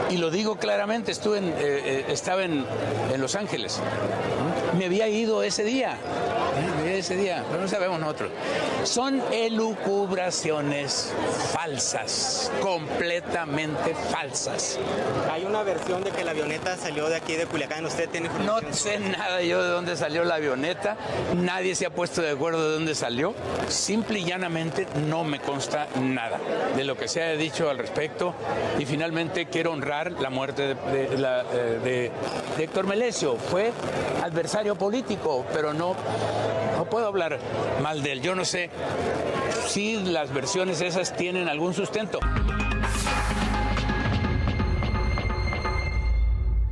Y lo digo claramente, estaba en Los Ángeles. Me había ido ese día, pero no sabemos nosotros. Son elucubraciones falsas, completamente falsas. Hay una versión de que la avioneta salió de aquí de Culiacán. ¿Usted tiene información? No sé nada yo de dónde salió la avioneta, nadie se ha puesto de acuerdo de dónde salió. Simple y llanamente no me consta nada de lo que se ha dicho al respecto. Y finalmente quiero honrar la muerte de Héctor Melesio. Fue adversario político, pero no puedo hablar mal de él. Yo no sé si las versiones esas tienen algún sustento.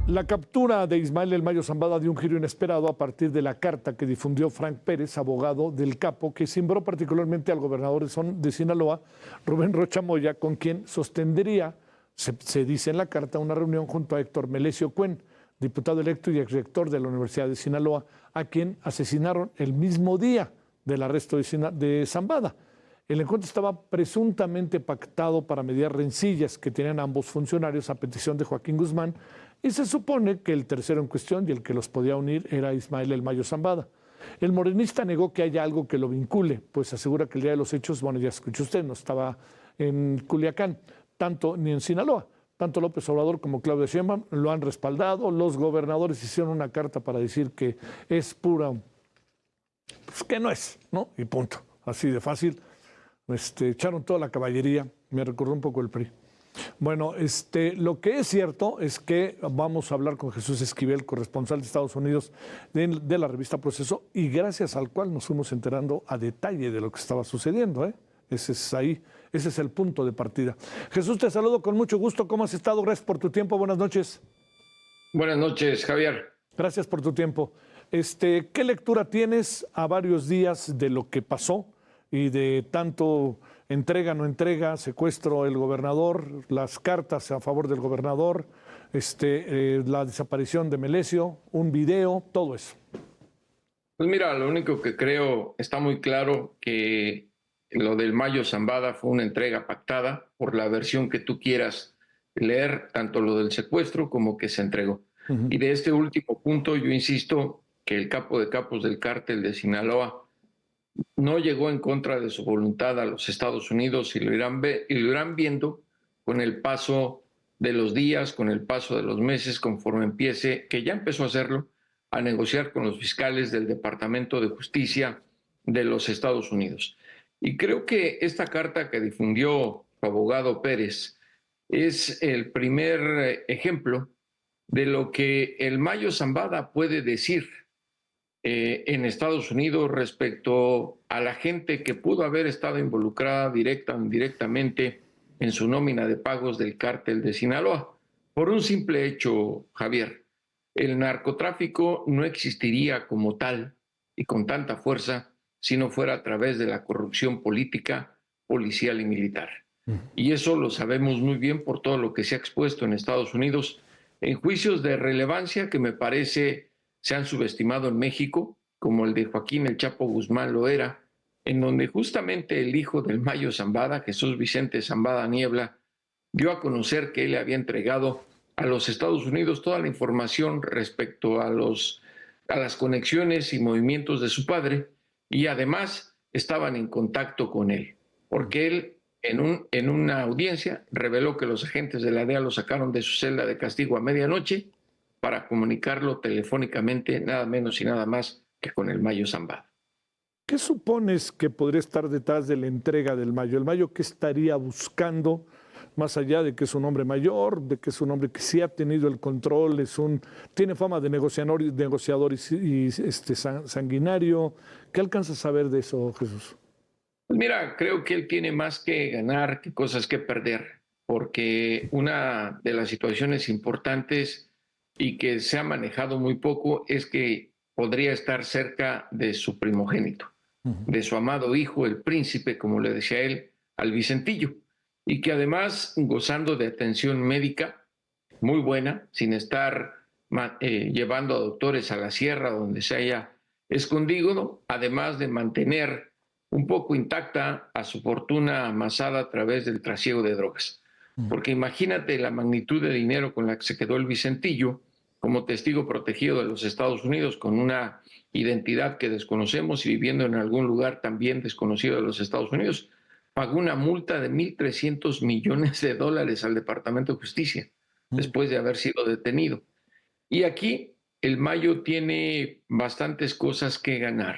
La captura de Ismael El Mayo Zambada dio un giro inesperado a partir de la carta que difundió Frank Pérez, abogado del capo, que cimbró particularmente al gobernador de Sinaloa, Rubén Rocha Moya, con quien sostendría, se dice en la carta, una reunión junto a Héctor Melesio Cuen, diputado electo y exrector de la Universidad de Sinaloa, a quien asesinaron el mismo día del arresto de Zambada. El encuentro estaba presuntamente pactado para mediar rencillas que tenían ambos funcionarios a petición de Joaquín Guzmán, y se supone que el tercero en cuestión y el que los podía unir era Ismael El Mayo Zambada. El morenista negó que haya algo que lo vincule, pues asegura que el día de los hechos, bueno, ya escuchó usted, no estaba en Culiacán, ni en Sinaloa. Tanto López Obrador como Claudia Sheinbaum lo han respaldado. Los gobernadores hicieron una carta para decir que es pura, pues que no es, ¿no? Y punto. Así de fácil. Echaron toda la caballería. Me recordó un poco el PRI. Bueno, lo que es cierto es que vamos a hablar con Jesús Esquivel, corresponsal de Estados Unidos de la revista Proceso, y gracias al cual nos fuimos enterando a detalle de lo que estaba sucediendo, ¿eh? Ese es el punto de partida. Jesús, te saludo con mucho gusto. ¿Cómo has estado? Gracias por tu tiempo. Buenas noches. Buenas noches, Javier. Gracias por tu tiempo. ¿Qué lectura tienes a varios días de lo que pasó y de tanto entrega, no entrega, secuestro del gobernador, las cartas a favor del gobernador, la desaparición de Melesio, un video, todo eso? Pues mira, lo único que creo está muy claro que lo del Mayo Zambada fue una entrega pactada por la versión que tú quieras leer, tanto lo del secuestro como que se entregó. Y de este último punto yo insisto que el capo de capos del cártel de Sinaloa no llegó en contra de su voluntad a los Estados Unidos y lo irán viendo con el paso de los días, con el paso de los meses, conforme empiece, que ya empezó a hacerlo, a negociar con los fiscales del Departamento de Justicia de los Estados Unidos. Y creo que esta carta que difundió su abogado Pérez es el primer ejemplo de lo que el Mayo Zambada puede decir en Estados Unidos respecto a la gente que pudo haber estado involucrada directa o indirectamente en su nómina de pagos del cártel de Sinaloa. Por un simple hecho, Javier, el narcotráfico no existiría como tal y con tanta fuerza si no fuera a través de la corrupción política, policial y militar. Y eso lo sabemos muy bien por todo lo que se ha expuesto en Estados Unidos en juicios de relevancia que me parece se han subestimado en México, como el de Joaquín El Chapo Guzmán lo era, en donde justamente el hijo del Mayo Zambada, Jesús Vicente Zambada Niebla, dio a conocer que él le había entregado a los Estados Unidos toda la información respecto a las conexiones y movimientos de su padre, y además estaban en contacto con él, porque él en una audiencia reveló que los agentes de la DEA lo sacaron de su celda de castigo a medianoche para comunicarlo telefónicamente nada menos y nada más que con el Mayo Zambada. ¿Qué supones que podría estar detrás de la entrega del Mayo? ¿El Mayo qué estaría buscando, más allá de que es un hombre mayor, de que es un hombre que sí ha tenido el control, tiene fama de negociador y sanguinario? ¿Qué alcanzas a saber de eso, Jesús? Pues mira, creo que él tiene más que ganar que cosas que perder, porque una de las situaciones importantes y que se ha manejado muy poco es que podría estar cerca de su primogénito, de su amado hijo, el príncipe, como le decía él, al Vicentillo, y que además, gozando de atención médica muy buena, sin estar llevando a doctores a la sierra donde se haya escondido, además de mantener un poco intacta a su fortuna amasada a través del trasiego de drogas. Porque imagínate la magnitud de dinero con la que se quedó el Vicentillo como testigo protegido de los Estados Unidos, con una identidad que desconocemos y viviendo en algún lugar también desconocido de los Estados Unidos. Pagó una multa de $1.300 millones al Departamento de Justicia después de haber sido detenido. Y aquí el Mayo tiene bastantes cosas que ganar.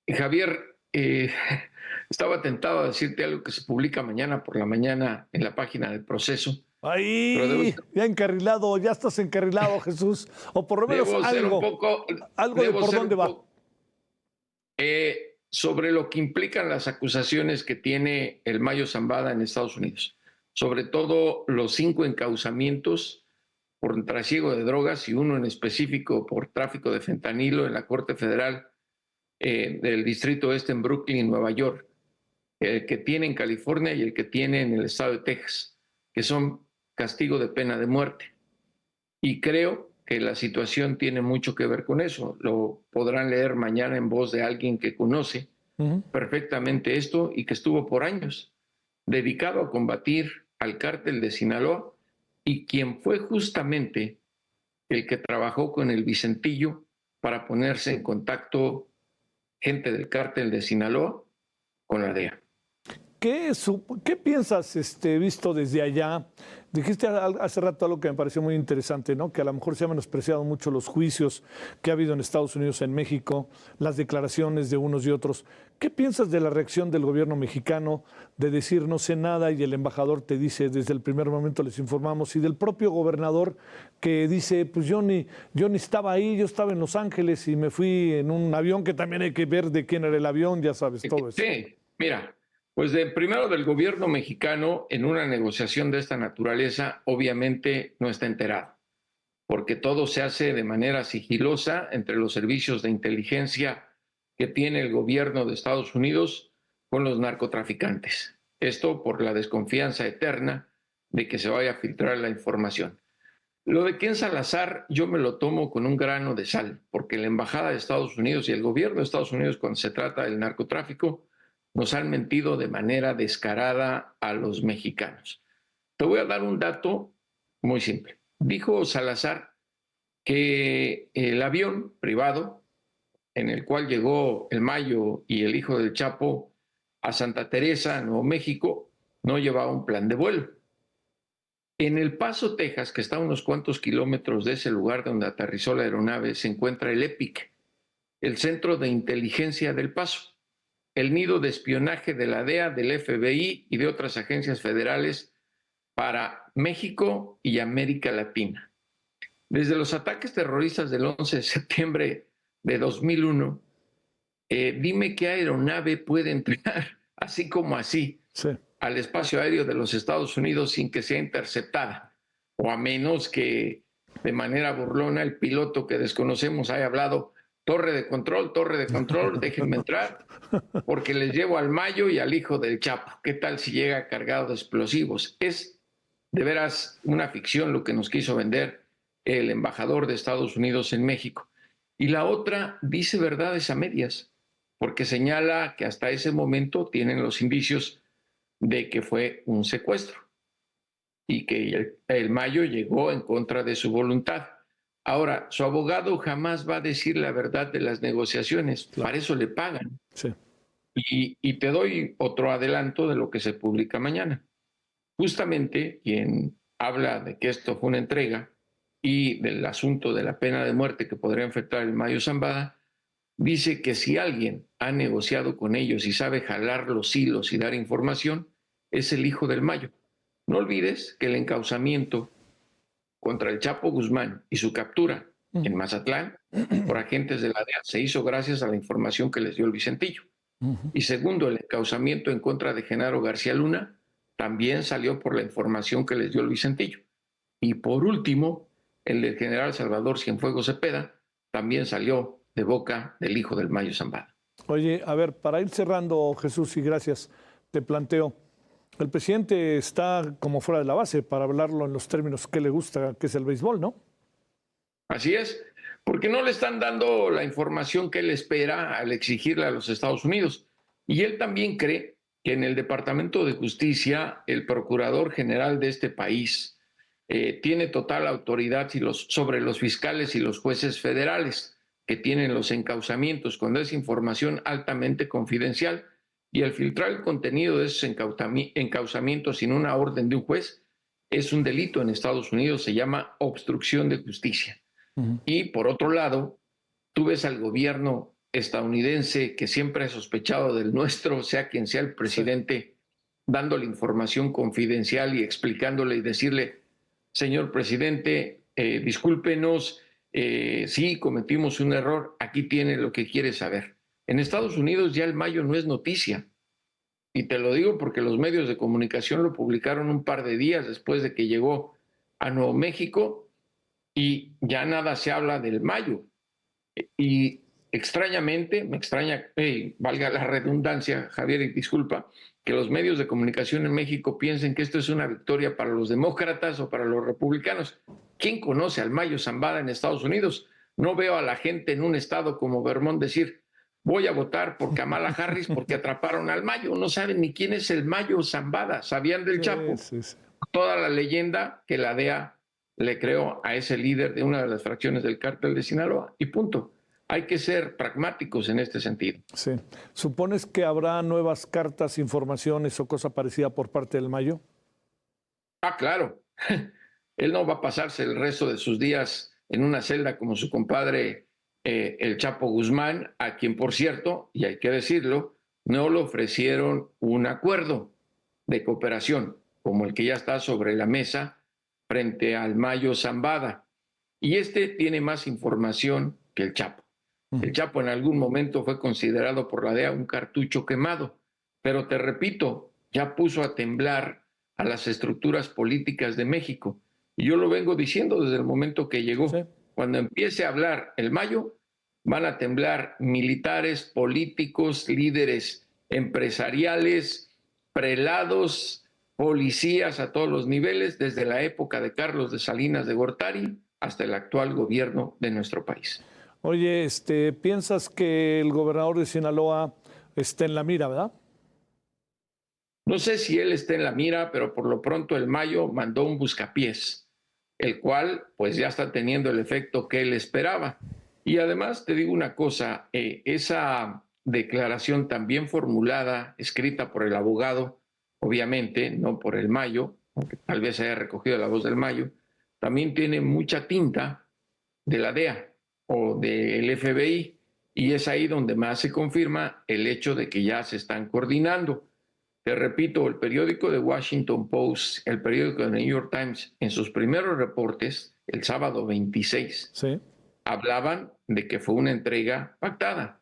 Javier, estaba tentado a decirte algo que se publica mañana por la mañana en la página del Proceso. Ahí, ya encarrilado, ya estás encarrilado, Jesús. O por lo menos algo de por dónde va. Sobre lo que implican las acusaciones que tiene el Mayo Zambada en Estados Unidos. Sobre todo los 5 encauzamientos por trasiego de drogas y uno en específico por tráfico de fentanilo en la Corte Federal del Distrito Este en Brooklyn, Nueva York, el que tiene en California y el que tiene en el estado de Texas, que son castigo de pena de muerte. Y creo que la situación tiene mucho que ver con eso. Lo podrán leer mañana en voz de alguien que conoce perfectamente esto y que estuvo por años dedicado a combatir al cártel de Sinaloa y quien fue justamente el que trabajó con el Vicentillo para ponerse en contacto gente del cártel de Sinaloa con la DEA. ¿Qué piensas, visto desde allá? Dijiste hace rato algo que me pareció muy interesante, ¿no? Que a lo mejor se han menospreciado mucho los juicios que ha habido en Estados Unidos, en México, las declaraciones de unos y otros. ¿Qué piensas de la reacción del gobierno mexicano de decir no sé nada y el embajador te dice desde el primer momento les informamos, y del propio gobernador que dice pues yo ni estaba ahí, yo estaba en Los Ángeles y me fui en un avión que también hay que ver de quién era el avión, ya sabes, todo eso? Sí, mira. Pues primero del gobierno mexicano en una negociación de esta naturaleza obviamente no está enterado, porque todo se hace de manera sigilosa entre los servicios de inteligencia que tiene el gobierno de Estados Unidos con los narcotraficantes. Esto por la desconfianza eterna de que se vaya a filtrar la información. Lo de Ken Salazar yo me lo tomo con un grano de sal, porque la Embajada de Estados Unidos y el gobierno de Estados Unidos cuando se trata del narcotráfico nos han mentido de manera descarada a los mexicanos. Te voy a dar un dato muy simple. Dijo Salazar que el avión privado en el cual llegó el Mayo y el hijo del Chapo a Santa Teresa, Nuevo México, no llevaba un plan de vuelo. En El Paso, Texas, que está a unos cuantos kilómetros de ese lugar donde aterrizó la aeronave, se encuentra el EPIC, el Centro de Inteligencia del Paso, el nido de espionaje de la DEA, del FBI y de otras agencias federales para México y América Latina. Desde los ataques terroristas del 11 de septiembre de 2001, dime qué aeronave puede entrar así como así al espacio aéreo de los Estados Unidos sin que sea interceptada, o a menos que de manera burlona el piloto que desconocemos haya hablado: torre de control, déjenme entrar, porque les llevo al Mayo y al hijo del Chapo. ¿Qué tal si llega cargado de explosivos? Es de veras una ficción lo que nos quiso vender el embajador de Estados Unidos en México. Y la otra dice verdades a medias, porque señala que hasta ese momento tienen los indicios de que fue un secuestro y que el Mayo llegó en contra de su voluntad. Ahora, su abogado jamás va a decir la verdad de las negociaciones, para eso le pagan. Sí. Y te doy otro adelanto de lo que se publica mañana. Justamente quien habla de que esto fue una entrega y del asunto de la pena de muerte que podría enfrentar el Mayo Zambada, dice que si alguien ha negociado con ellos y sabe jalar los hilos y dar información, es el hijo del Mayo. No olvides que el encauzamiento contra el Chapo Guzmán y su captura en Mazatlán por agentes de la DEA se hizo gracias a la información que les dio el Vicentillo. Y segundo, el encauzamiento en contra de Genaro García Luna también salió por la información que les dio el Vicentillo. Y por último, el del general Salvador Cienfuegos Cepeda también salió de boca del hijo del Mayo Zambada. Oye, a ver, para ir cerrando, Jesús, y gracias, te planteo, el presidente está como fuera de la base, para hablarlo en los términos que le gusta, que es el béisbol, ¿no? Así es, porque no le están dando la información que él espera al exigirle a los Estados Unidos. Y él también cree que en el Departamento de Justicia el Procurador General de este país tiene total autoridad sobre los fiscales y los jueces federales que tienen los encauzamientos, cuando es información altamente confidencial, y al filtrar el contenido de esos encauzamientos sin una orden de un juez es un delito en Estados Unidos, se llama obstrucción de justicia. Y por otro lado, tú ves al gobierno estadounidense, que siempre ha sospechado del nuestro, sea quien sea el presidente, dándole información confidencial y explicándole y decirle: señor presidente, discúlpenos, sí, cometimos un error, aquí tiene lo que quiere saber. En Estados Unidos ya el Mayo no es noticia. Y te lo digo porque los medios de comunicación lo publicaron un par de días después de que llegó a Nuevo México, y ya nada se habla del Mayo. Y extrañamente, me extraña, valga la redundancia, Javier, y disculpa, que los medios de comunicación en México piensen que esto es una victoria para los demócratas o para los republicanos. ¿Quién conoce al Mayo Zambada en Estados Unidos? No veo a la gente en un estado como Vermont decir: voy a votar por Kamala Harris porque atraparon al Mayo. No saben ni quién es el Mayo Zambada. Sabían del Chapo. Sí. Toda la leyenda que la DEA le creó a ese líder de una de las fracciones del cártel de Sinaloa. Y punto. Hay que ser pragmáticos en este sentido. Sí. ¿Supones que habrá nuevas cartas, informaciones o cosa parecida por parte del Mayo? Ah, claro. Él no va a pasarse el resto de sus días en una celda como su compadre el Chapo Guzmán, a quien, por cierto, y hay que decirlo, no le ofrecieron un acuerdo de cooperación como el que ya está sobre la mesa frente al Mayo Zambada. Y este tiene más información que el Chapo. El Chapo en algún momento fue considerado por la DEA un cartucho quemado, pero te repito, ya puso a temblar a las estructuras políticas de México. Y yo lo vengo diciendo desde el momento que llegó. Sí. Cuando empiece a hablar el Mayo, van a temblar militares, políticos, líderes empresariales, prelados, policías a todos los niveles, desde la época de Carlos de Salinas de Gortari hasta el actual gobierno de nuestro país. Oye, ¿piensas que el gobernador de Sinaloa está en la mira, verdad? No sé si él está en la mira, pero por lo pronto el Mayo mandó un buscapiés, el cual pues ya está teniendo el efecto que él esperaba. Y además te digo una cosa, esa declaración tan bien formulada, escrita por el abogado, obviamente, no por el Mayo, aunque tal vez haya recogido la voz del Mayo, también tiene mucha tinta de la DEA o del FBI, y es ahí donde más se confirma el hecho de que ya se están coordinando. Te repito, el periódico The Washington Post, el periódico The New York Times, en sus primeros reportes, el sábado 26, sí, hablaban de que fue una entrega pactada.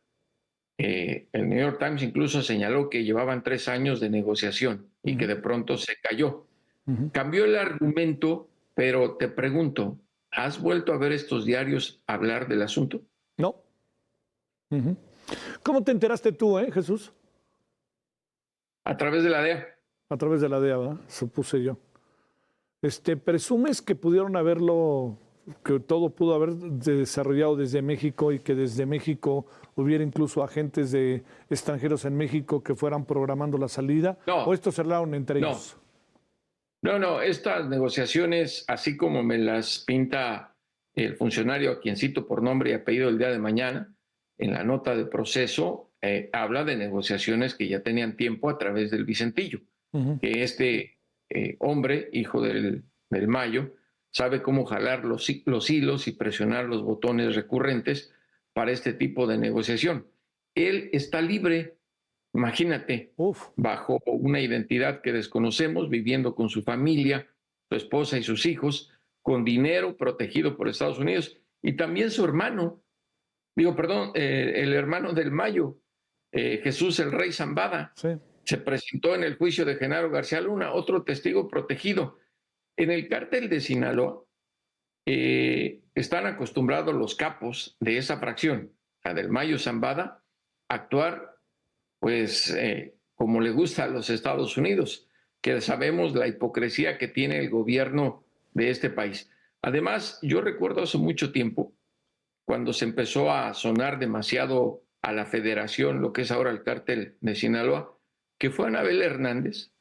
El New York Times incluso señaló que llevaban 3 años de negociación y que de pronto se cayó. Cambió el argumento, pero te pregunto, ¿has vuelto a ver estos diarios hablar del asunto? No. ¿Cómo te enteraste tú, Jesús? A través de la DEA. A través de la DEA, ¿verdad? Supuse yo. ¿Presumes que pudieron haberlo, que todo pudo haber desarrollado desde México y que desde México hubiera incluso agentes de extranjeros en México que fueran programando la salida? No. ¿O esto se hablaron entre ellos? No, estas negociaciones, así como me las pinta el funcionario a quien cito por nombre y apellido el día de mañana, en la nota de proceso, habla de negociaciones que ya tenían tiempo a través del Vicentillo, que este hombre, hijo del Mayo, sabe cómo jalar los hilos y presionar los botones recurrentes para este tipo de negociación. Él está libre, imagínate, bajo una identidad que desconocemos, viviendo con su familia, su esposa y sus hijos, con dinero protegido por Estados Unidos, y también su hermano, el hermano del Mayo, Jesús el Rey Zambada, sí, se presentó en el juicio de Genaro García Luna, otro testigo protegido. En el cártel de Sinaloa están acostumbrados los capos de esa fracción, la del Mayo Zambada, a actuar pues como le gusta a los Estados Unidos, que sabemos la hipocresía que tiene el gobierno de este país. Además, yo recuerdo hace mucho tiempo, cuando se empezó a sonar demasiado a la Federación, lo que es ahora el cártel de Sinaloa, que fue Anabel Hernández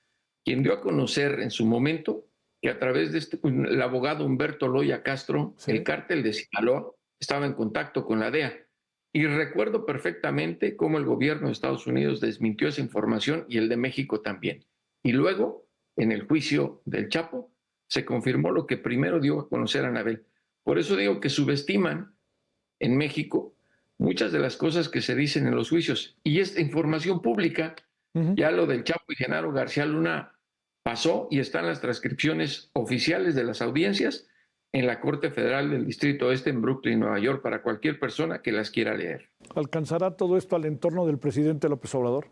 quien dio a conocer en su momento que a través de el abogado Humberto Loya Castro, Sí. el cártel de Sinaloa estaba en contacto con la DEA. Y recuerdo perfectamente cómo el gobierno de Estados Unidos desmintió esa información y el de México también. Y luego, en el juicio del Chapo, se confirmó lo que primero dio a conocer Anabel. Por eso digo que subestiman en México muchas de las cosas que se dicen en los juicios. Y esta información pública, ya lo del Chapo y Genaro García Luna pasó y están las transcripciones oficiales de las audiencias en la Corte Federal del Distrito Oeste en Brooklyn, Nueva York, para cualquier persona que las quiera leer. ¿Alcanzará todo esto al entorno del presidente López Obrador?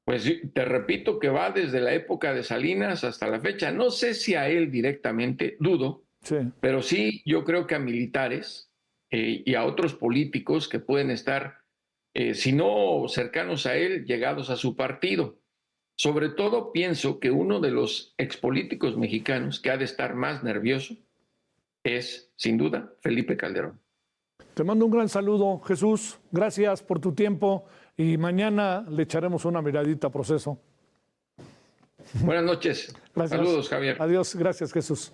Pues te repito que va desde la época de Salinas hasta la fecha. No sé si a él directamente, dudo, Sí. pero sí yo creo que a militares y a otros políticos que pueden estar, si no cercanos a él, llegados a su partido. Sobre todo pienso que uno de los expolíticos mexicanos que ha de estar más nervioso es, sin duda, Felipe Calderón. Te mando un gran saludo, Jesús. Gracias por tu tiempo y mañana le echaremos una miradita a Proceso. Buenas noches. Gracias. Saludos, Javier. Adiós. Gracias, Jesús.